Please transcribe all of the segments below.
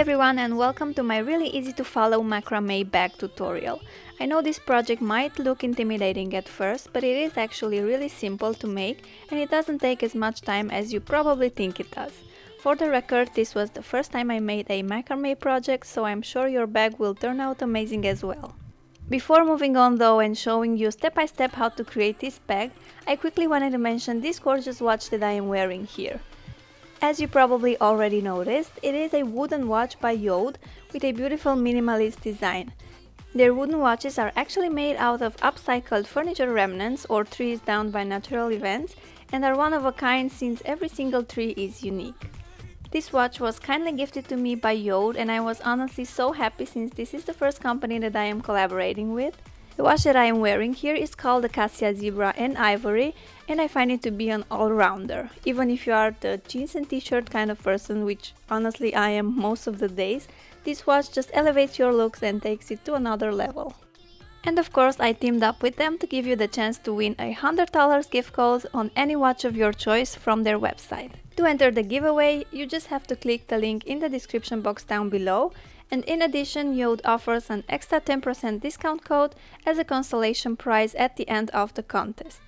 everyone, and welcome to my really easy to follow macrame bag tutorial. I know this project might look intimidating at first, but it is actually really simple to make and it doesn't take as much time as you probably think it does. For the record, this was the first time I made a macrame project, so I'm sure your bag will turn out amazing as well. Before moving on though and showing you step by step how to create this bag, I quickly wanted to mention this gorgeous watch that I am wearing here. As you probably already noticed, it is a wooden watch by Yode with a beautiful minimalist design. Their wooden watches are actually made out of upcycled furniture remnants or trees downed by natural events and are one of a kind since every single tree is unique. This watch was kindly gifted to me by Yode and I was honestly so happy since this is the first company that I am collaborating with. The watch that I am wearing here is called the Cassia Zebra and Ivory and I find it to be an all-rounder. Even if you are the jeans and t-shirt kind of person, which honestly I am most of the days, this watch just elevates your looks and takes it to another level. And of course I teamed up with them to give you the chance to win a $100 gift code on any watch of your choice from their website. To enter the giveaway, you just have to click the link in the description box down below. And in addition, Yode offers an extra 10% discount code as a consolation prize at the end of the contest.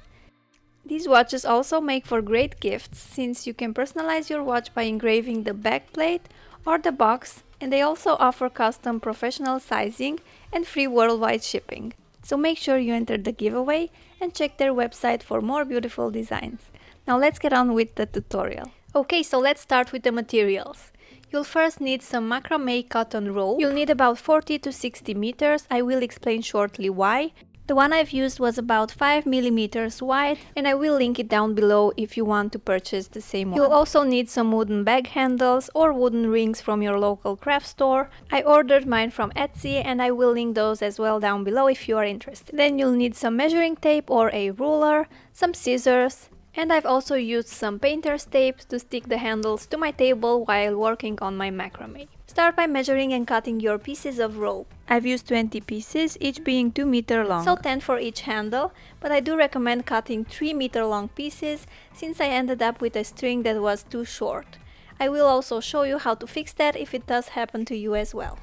These watches also make for great gifts since you can personalize your watch by engraving the back plate or the box, and they also offer custom professional sizing and free worldwide shipping. So make sure you enter the giveaway and check their website for more beautiful designs. Now let's get on with the tutorial. Okay, so let's start with the materials. You'll first need some macrame cotton rope. You'll need about 40 to 60 meters. I will explain shortly why. The one I've used was about 5 millimeters wide and I will link it down below if you want to purchase the same one. You'll also need some wooden bag handles or wooden rings from your local craft store. I ordered mine from Etsy and I will link those as well down below if you are interested. Then you'll need some measuring tape or a ruler, some scissors, and I've also used some painter's tape to stick the handles to my table while working on my macrame. Start by measuring and cutting your pieces of rope. I've used 20 pieces, each being 2 meters long. So 10 for each handle, but I do recommend cutting 3 meter long pieces since I ended up with a string that was too short. I will also show you how to fix that if it does happen to you as well.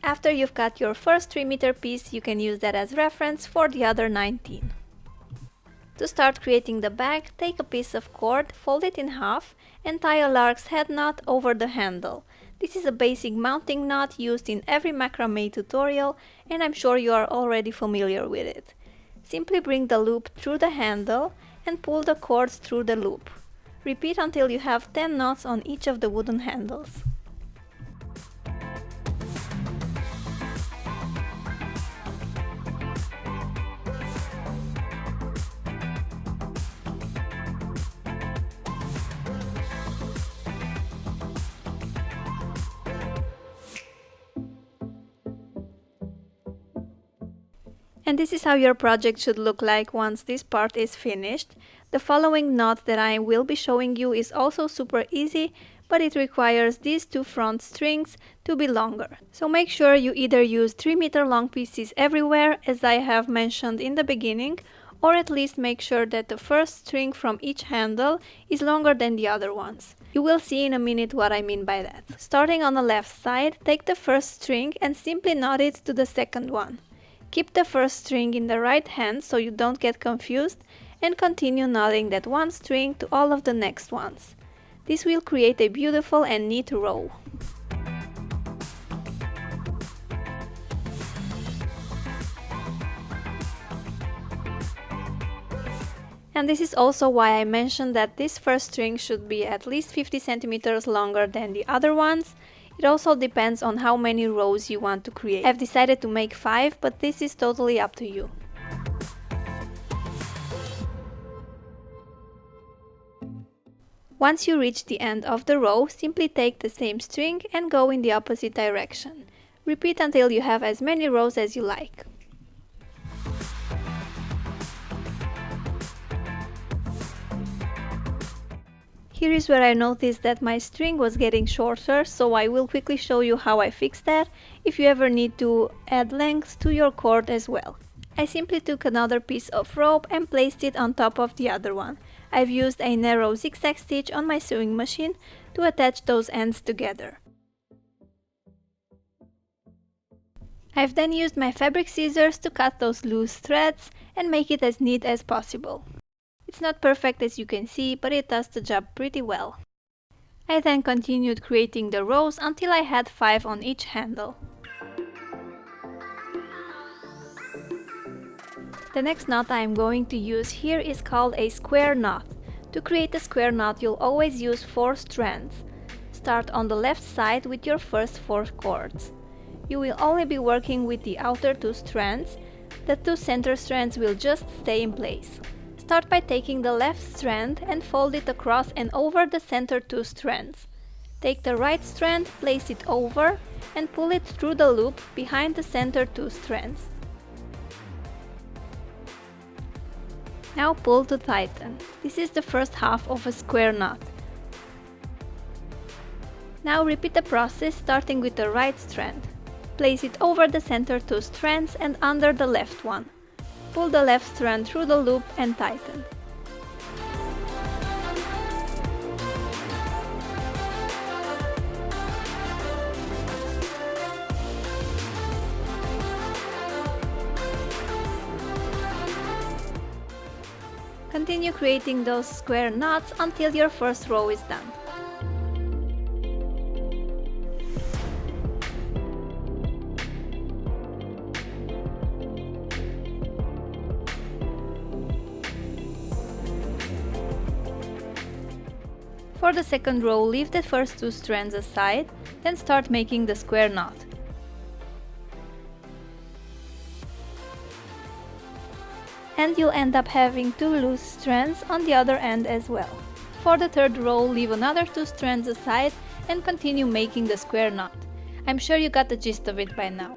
After you've cut your first 3 meter piece, you can use that as reference for the other 19. To start creating the bag, take a piece of cord, fold it in half, and tie a lark's head knot over the handle. This is a basic mounting knot used in every macrame tutorial, and I'm sure you are already familiar with it. Simply bring the loop through the handle and pull the cords through the loop. Repeat until you have 10 knots on each of the wooden handles. And this is how your project should look like once this part is finished. The following knot that I will be showing you is also super easy, but it requires these two front strings to be longer. So make sure you either use 3 meter long pieces everywhere, as I have mentioned in the beginning, or at least make sure that the first string from each handle is longer than the other ones. You will see in a minute what I mean by that. Starting on the left side, take the first string and simply knot it to the second one. Keep the first string in the right hand so you don't get confused and continue knotting that one string to all of the next ones. This will create a beautiful and neat row. And this is also why I mentioned that this first string should be at least 50 centimeters longer than the other ones. It also depends on how many rows you want to create. I've decided to make 5, but this is totally up to you. Once you reach the end of the row, simply take the same string and go in the opposite direction. Repeat until you have as many rows as you like. Here is where I noticed that my string was getting shorter, so I will quickly show you how I fixed that if you ever need to add length to your cord as well. I simply took another piece of rope and placed it on top of the other one. I've used a narrow zigzag stitch on my sewing machine to attach those ends together. I've then used my fabric scissors to cut those loose threads and make it as neat as possible. It's not perfect as you can see, but it does the job pretty well. I then continued creating the rows until I had 5 on each handle. The next knot I am going to use here is called a square knot. To create a square knot, you'll always use 4 strands. Start on the left side with your first 4 cords. You will only be working with the outer 2 strands. The 2 center strands will just stay in place. Start by taking the left strand and fold it across and over the center 2 strands. Take the right strand, place it over, and pull it through the loop behind the center 2 strands. Now pull to tighten. This is the first half of a square knot. Now repeat the process starting with the right strand. Place it over the center 2 strands and under the left one. Pull the left strand through the loop and tighten. Continue creating those square knots until your first row is done. For the second row, leave the first 2 strands aside, then start making the square knot. And you'll end up having 2 loose strands on the other end as well. For the third row, leave another 2 strands aside and continue making the square knot. I'm sure you got the gist of it by now.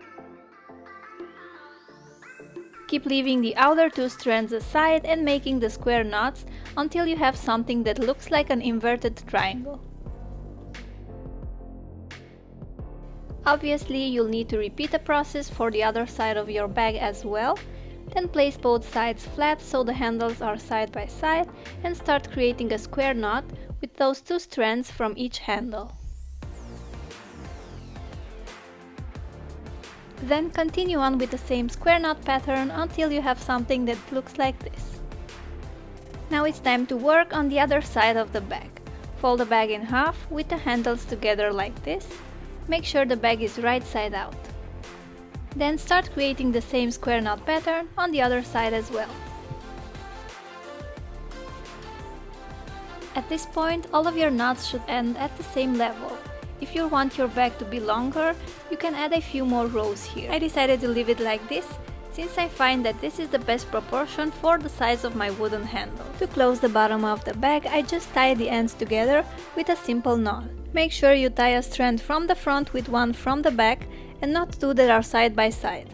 Keep leaving the outer 2 strands aside and making the square knots until you have something that looks like an inverted triangle. Obviously, you'll need to repeat the process for the other side of your bag as well. Then place both sides flat so the handles are side by side and start creating a square knot with those 2 strands from each handle. Then continue on with the same square knot pattern until you have something that looks like this. Now it's time to work on the other side of the bag. Fold the bag in half with the handles together like this. Make sure the bag is right side out. Then start creating the same square knot pattern on the other side as well. At this point, all of your knots should end at the same level. If you want your bag to be longer, you can add a few more rows here. I decided to leave it like this, since I find that this is the best proportion for the size of my wooden handle. To close the bottom of the bag, I just tie the ends together with a simple knot. Make sure you tie a strand from the front with one from the back and not 2 that are side by side.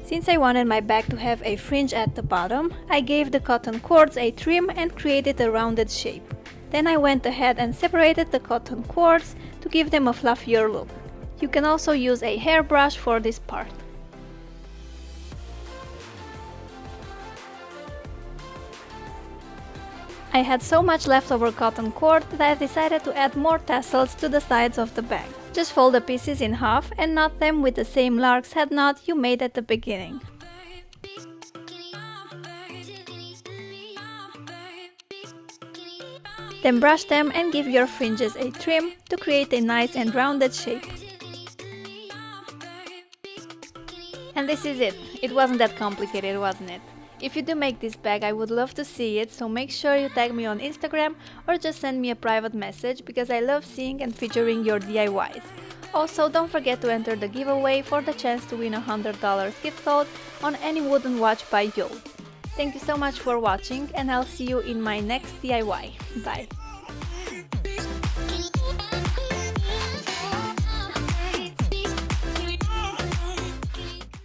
Since I wanted my bag to have a fringe at the bottom, I gave the cotton cords a trim and created a rounded shape. Then I went ahead and separated the cotton cords to give them a fluffier look. You can also use a hairbrush for this part. I had so much leftover cotton cord that I decided to add more tassels to the sides of the bag. Just fold the pieces in half and knot them with the same lark's head knot you made at the beginning. Then brush them and give your fringes a trim to create a nice and rounded shape. And this is it. It wasn't that complicated, wasn't it? If you do make this bag, I would love to see it, so make sure you tag me on Instagram or just send me a private message because I love seeing and featuring your DIYs. Also, don't forget to enter the giveaway for the chance to win a $100 gift code on any wooden watch by Yo. Thank you so much for watching and I'll see you in my next DIY. Bye!